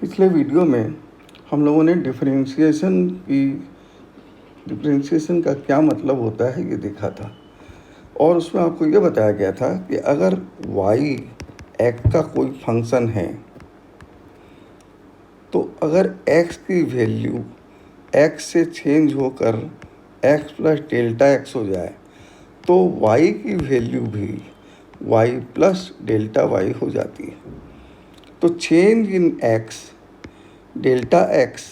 पिछले वीडियो में हम लोगों ने डिफरेंशिएशन का क्या मतलब होता है ये देखा था। और उसमें आपको ये बताया गया था कि अगर y x का कोई फंक्शन है तो अगर x की वैल्यू x से चेंज होकर x प्लस डेल्टा x हो जाए तो y की वैल्यू भी y प्लस डेल्टा y हो जाती है। तो change in x, delta x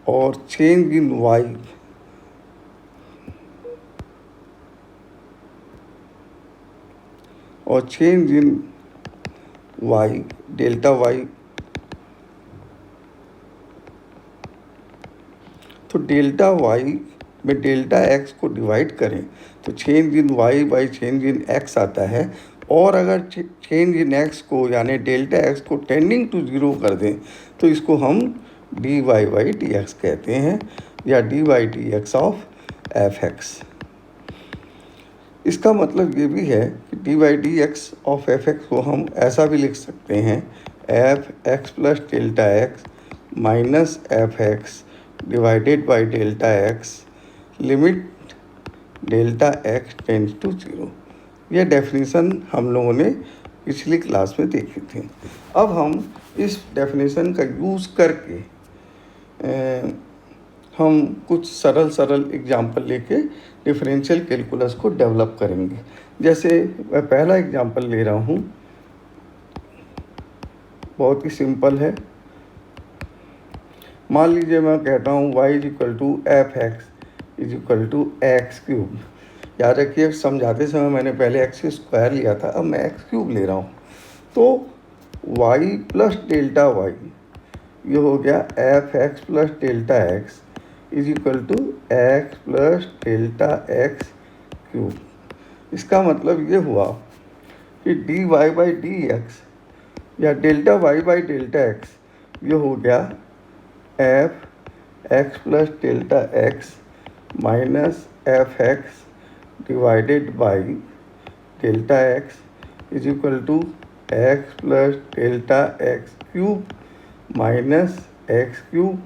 और चेंज इन y और change in y, delta y, तो डेल्टा y में डेल्टा x को डिवाइड करें तो change in y by change in x आता है। और अगर चेंज इन x को यानी डेल्टा x को टेंडिंग टू ज़ीरो कर दें तो इसको हम dy बाई डी एक्स कहते हैं या dy dx ऑफ f(x). इसका मतलब ये भी है कि dy dx ऑफ f(x) को हम ऐसा भी लिख सकते हैं f(x plus delta x minus f(x) divided by delta x limit delta x tends to zero. यह डेफिनेशन हम लोगों ने पिछली क्लास में देखी थी। अब हम इस डेफिनेशन का यूज़ करके हम कुछ सरल एग्जाम्पल लेके डिफरेंशियल कैलकुलस को डेवलप करेंगे। जैसे मैं पहला एग्जाम्पल ले रहा हूँ, बहुत ही सिंपल है। मान लीजिए मैं कहता हूँ y is equal to f(x) is equal to x cube. याद रखिए समझाते समय मैंने पहले एक्स स्क्वायर लिया था, अब मैं एक्स क्यूब ले रहा हूँ। तो y प्लस डेल्टा y ये हो गया f(x) plus delta x is equal to x plus delta x cube. इसका मतलब ये हुआ कि dy बाई डी एक्स या delta y by delta x ये हो गया f(x) plus delta x minus f(x) divided by delta x is equal to x plus delta x cube minus x cube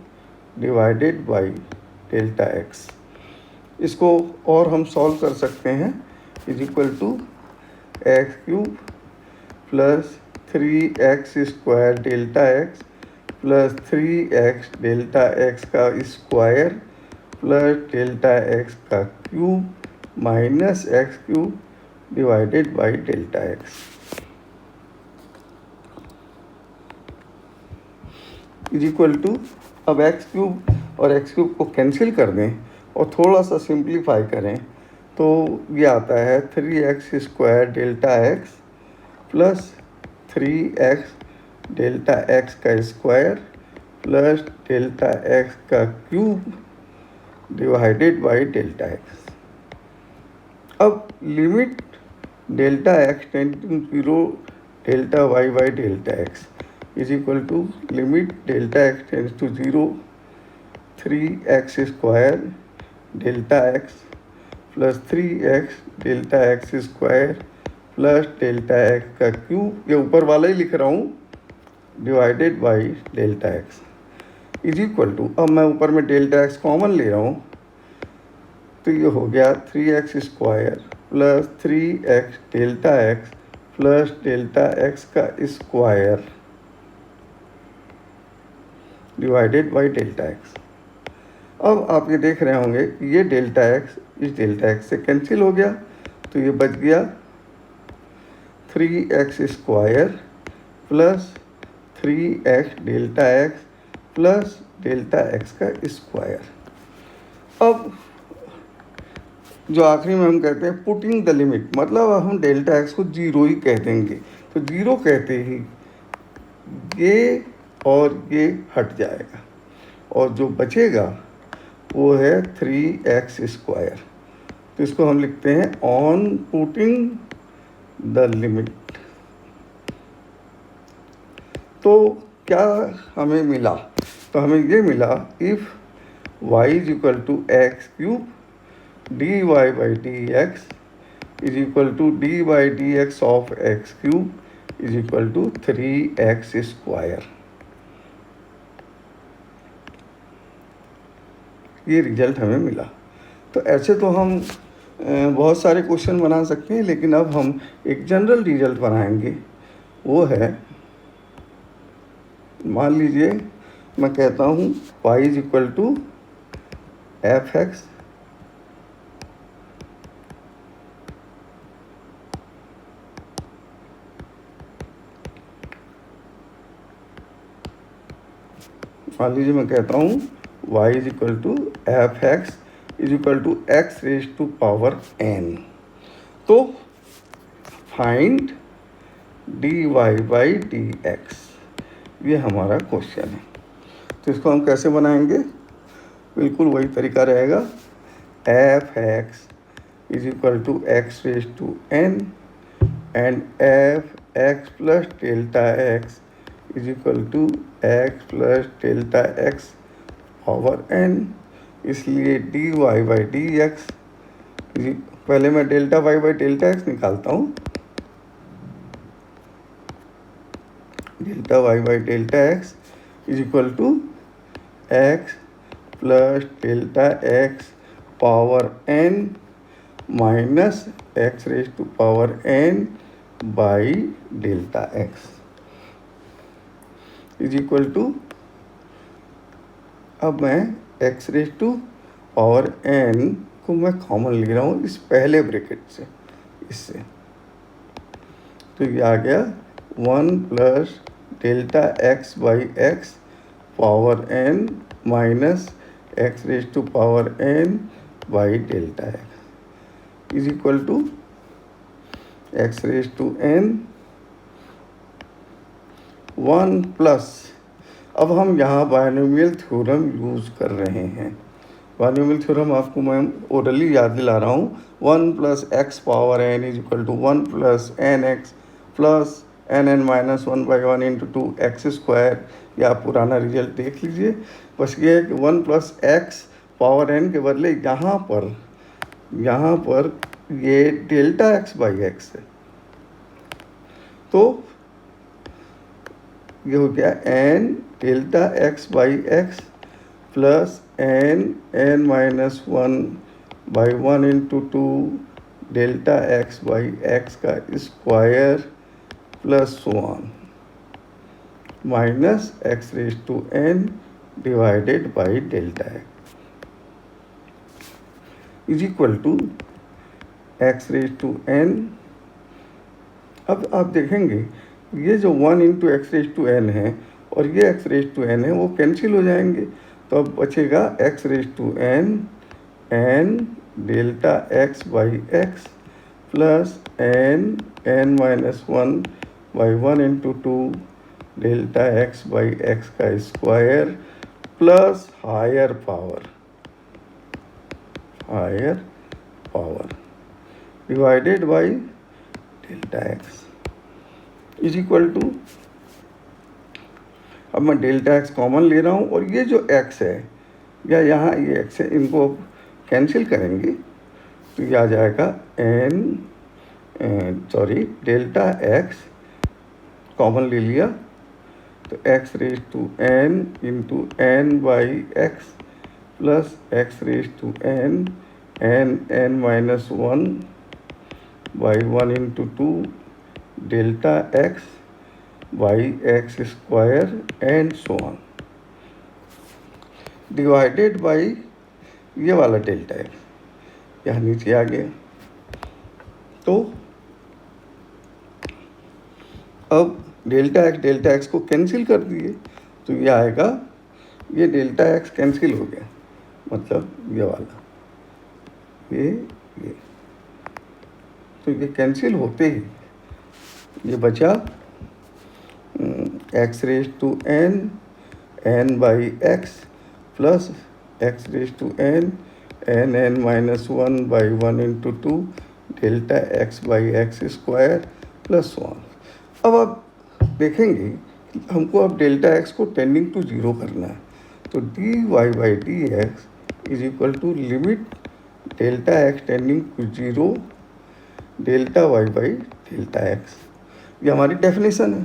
divided by delta x। इसको और हम solve कर सकते हैं, is equal to x cube plus 3x square delta x plus 3x delta x का square plus delta x का cube minus x cube divided by delta x is equal to, अब x cube और x cube को cancel कर दें और थोड़ा सा सिंप्लीफाई करें तो ये आता है 3x square delta x plus 3x delta x का स्क्वायर प्लस डेल्टा x का cube divided by delta x। अब limit delta x tend to zero delta y by delta x is equal to limit delta x tends to zero 3x square delta x plus 3x delta x square plus delta x का cube, ये ऊपर वाला ही लिख रहा हूँ, divided by delta x is equal to, अब मैं ऊपर में डेल्टा x कॉमन ले रहा हूँ तो ये हो गया 3x square plus 3x delta x plus delta x का square divided by delta x। अब आप ये देख रहे होंगे ये डेल्टा x इस डेल्टा x से कैंसिल हो गया तो ये बच गया 3x square plus 3x delta x plus delta x का स्क्वायर। अब जो आखिरी में हम कहते हैं पुटिंग द लिमिट, मतलब हम डेल्टा x को ज़ीरो ही कह देंगे। तो ज़ीरो कहते ही ये और ये हट जाएगा और जो बचेगा वो है 3x स्क्वायर। तो इसको हम लिखते हैं ऑन पुटिंग द लिमिट। तो क्या हमें मिला? तो हमें ये मिला if y is equal to x cube dy by d x is equal to d by d x of x cube is equal to 3x square. ये रिजल्ट हमें मिला। तो ऐसे तो हम बहुत सारे क्वेश्चन बना सकते हैं, लेकिन अब हम एक जनरल रिजल्ट बनाएंगे। वो है, मान लीजिए मैं कहता हूँ y is equal to f x मान लीजिए मैं कहता हूँ y is equal to f x is equal to x raise to power n। तो find d y by d x, ये हमारा क्वेश्चन है। तो इसको हम कैसे बनाएंगे? बिल्कुल वही तरीका रहेगा, f x is equal to x raise to n and f x plus delta x is equal to x plus delta x power n। इसलिए d y by d x, पहले मैं delta y by delta x निकालता हूँ। Delta y by delta x is equal to x plus delta x power n minus x raise to power n by delta x is equal to, अब मैं x raise to power n को मैं common ले रहा हूँ इस पहले bracket से, इससे। तो ये आ गया 1 plus delta x by x power n minus x raise to power n by delta x is equal to x raise to n 1 plus, अब हम यहाँ बायनोमियल थ्योरम यूज़ कर रहे हैं। बायनोमियल थ्योरम आपको मैं ओरली याद दिला रहा हूँ। 1 plus x power n is equal to 1 plus n x plus n minus 1 by 1 into 2 x square. या आप पुराना रिजल्ट देख लीजिए। बस ये है कि 1 प्लस एक्स पावर n के बदले यहाँ पर ये डेल्टा एक्स बाई एक्स है। तो ये हो गया n delta x by x plus n minus 1 by 1 into 2 delta x by x का square plus 1 minus x raise to n divided by delta x is equal to x raise to n। अब आप देखेंगे ये जो 1 into x raise to n है और ये x raise to n है, वो कैंसिल हो जाएंगे। तो अब बचेगा x raise to n delta x by x plus n minus 1 by 1 into 2 delta x by x का square plus higher power divided by delta x is equal to, अब मैं डेल्टा एक्स कॉमन ले रहा हूँ और ये जो x है या यहाँ ये x है, इनको कैंसिल करेंगे तो ये आ जाएगा डेल्टा एक्स कॉमन ले लिया तो x raise to n into n by x plus x raise to n minus 1 by 1 into 2 delta x by x square and so on divided by ये वाला डेल्टा एक्स यहाँ नीचे आ गया। तो अब डेल्टा एक्स को कैंसिल कर दिए तो ये आएगा, ये डेल्टा एक्स कैंसिल हो गया, मतलब ये वाला ये तो ये कैंसिल होते ही ये बचा x raise to n by x plus x raise to n minus 1 by 1 into 2 delta x by x square plus 1। अब आप देखेंगे कि हमको अब डेल्टा एक्स को टेंडिंग टू 0 करना है। तो d y by d x is equal to limit delta x tending to 0 delta y by delta x, ये हमारी डेफिनेशन है।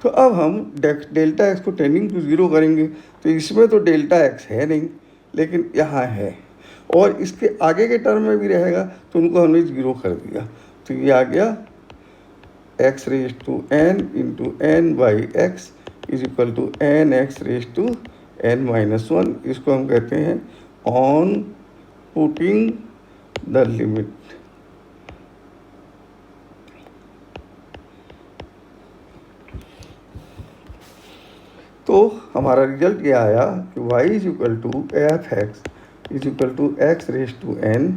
तो अब हम डेल्टा एक्स को टेंडिंग टू 0 करेंगे तो इसमें तो डेल्टा एक्स है नहीं, लेकिन यहाँ है, और इसके आगे के टर्म में भी रहेगा तो उनको हमने 0 कर दिया। तो ये आ गया x raise to n into n by x is equal to n x raise to n minus 1। इसको हम कहते हैं ऑन पुटिंग द लिमिट। तो हमारा रिजल्ट ये आया कि y is equal to f x is equal to x raise to n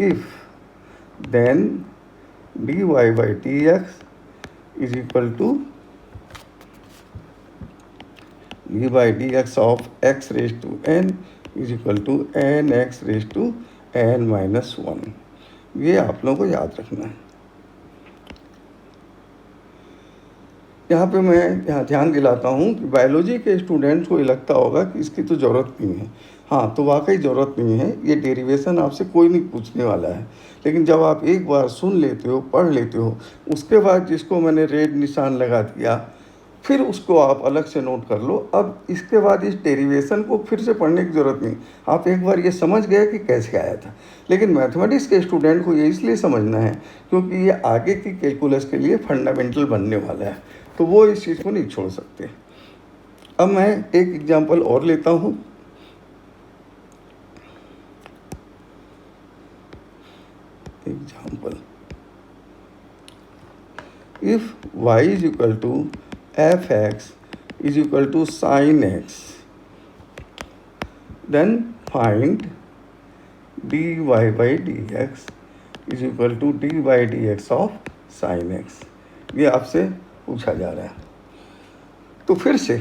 if then dy by dx is equal to dy by dx of x raise to n is equal to n x raise to n minus 1। ये आप लोगों को याद रखना है। यहाँ पे मैं यहाँ ध्यान दिलाता हूँ कि बायोलॉजी के स्टूडेंट्स को ये लगता होगा कि इसकी तो ज़रूरत नहीं है। हाँ, तो वाकई ज़रूरत नहीं है। ये डेरिवेशन आपसे कोई नहीं पूछने वाला है, लेकिन जब आप एक बार सुन लेते हो, पढ़ लेते हो, उसके बाद जिसको मैंने रेड निशान लगा दिया, फिर उसको आप अलग से नोट कर लो। अब इसके बाद इस डेरिवेशन को फिर से पढ़ने की ज़रूरत नहीं, आप एक बार ये समझ गए कि कैसे आया था। लेकिन मैथमेटिक्स के स्टूडेंट को ये इसलिए समझना है क्योंकि ये आगे की कैलकुलस के लिए फंडामेंटल बनने वाला है, तो वो इस चीज़ को नहीं छोड़ सकते। अब मैं एक एग्जांपल और लेता हूँ। Example, if y is equal to f x is equal to sine x, then find dy by d x is equal to d by d x of sine x. ये आपसे पूछा जा रहा है। तो फिर से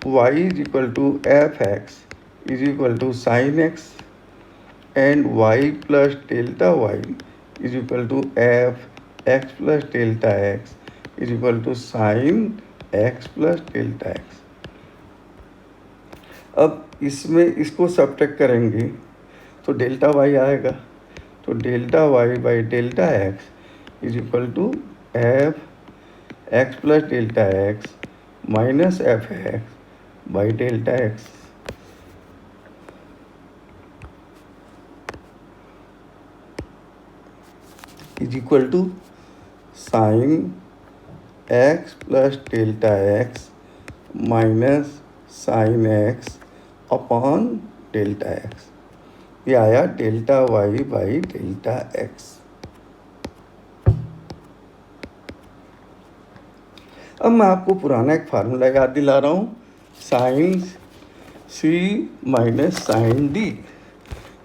y is equal to f x is equal to sine x and y plus delta y is equal to f x plus delta x is equal to sine x plus delta x. अब इसमें इसको subtract करेंगे तो delta y आएगा, तो delta y by delta x is equal to f x plus delta x minus f x by delta x. Is equal to sine x plus delta x minus sine x upon delta x. ये आया delta y by delta x. अब मैं आपको पुराना एक formula याद दिला रहा हूँ, sine C minus sine D.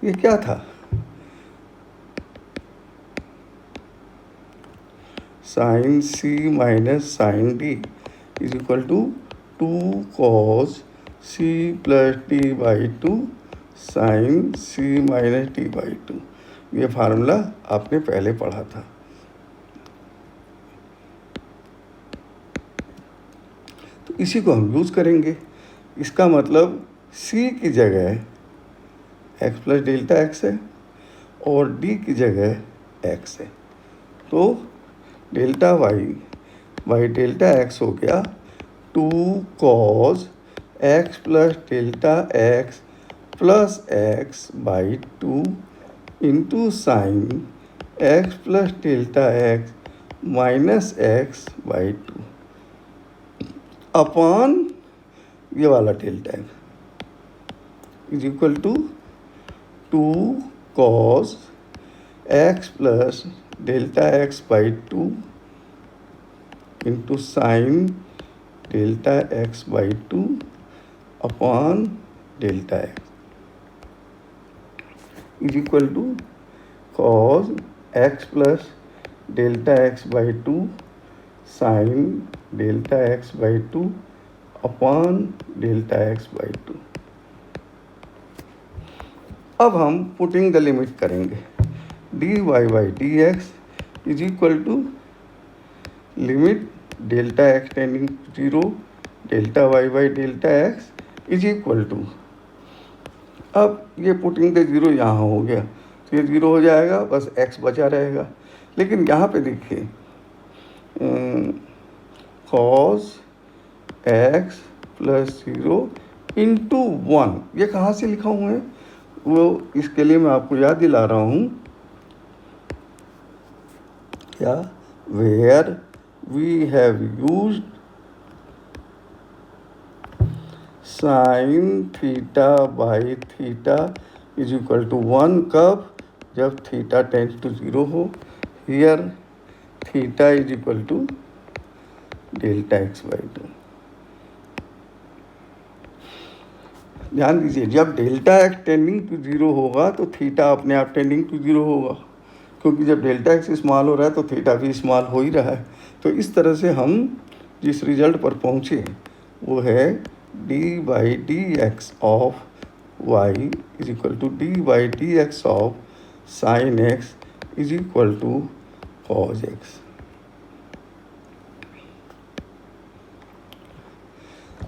ये क्या था? Sine C minus sine D is equal to 2 cos C plus D by 2 sine C minus D by 2। ये फार्मूला आपने पहले पढ़ा था। तो इसी को हम यूज़ करेंगे। इसका मतलब c की जगह x प्लस डेल्टा एक्स है और d की जगह x है, तो delta y by delta x हो गया 2 cos x plus delta x plus x by 2 into sine x plus delta x minus x by 2 upon ये वाला delta x is equal to 2 cos x plus delta x by 2 into sine delta x by 2 upon delta x is equal to cos x plus delta x by 2 sine delta x by 2 upon delta x by 2। अब हम putting the limit करेंगे। D y by d x is equal to limit delta x tending to 0 delta y by delta x is equal to, अब ये putting the 0 यहाँ हो गया तो ये 0 हो जाएगा, बस x बचा रहेगा। लेकिन यहाँ पे देखिए cos x प्लस 0 इंटू 1, ये कहाँ से लिखा हुआ है? वो इसके लिए मैं आपको याद दिला रहा हूँ क्या, where we have used sine theta by theta is equal to 1 कब, जब थीटा टेंस टू 0 हो। Here theta is equal to delta x by 2। ध्यान दीजिए, जब डेल्टा एक्स टेंडिंग टू 0 होगा तो थीटा अपने आप टेंडिंग टू 0 होगा, क्योंकि जब डेल्टा एक्स स्मॉल हो रहा है तो थीटा भी स्मॉल हो ही रहा है। तो इस तरह से हम जिस रिजल्ट पर पहुँचे वो है d by d x of y is equal to d by d x of sine x is equal to cos x.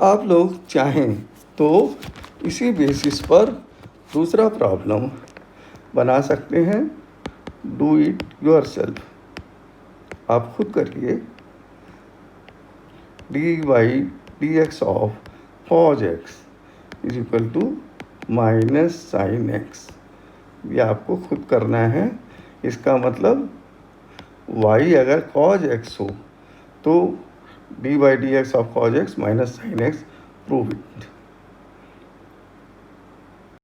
आप लोग चाहें तो इसी बेसिस पर दूसरा प्रॉब्लम बना सकते हैं। डू इट योरसेल्फ, आप खुद करिए। D by d x of cos x is equal to minus sine x, ये आपको खुद करना है। इसका मतलब y अगर कॉज एक्स हो तो D by d x of cos x minus sine x, prove it.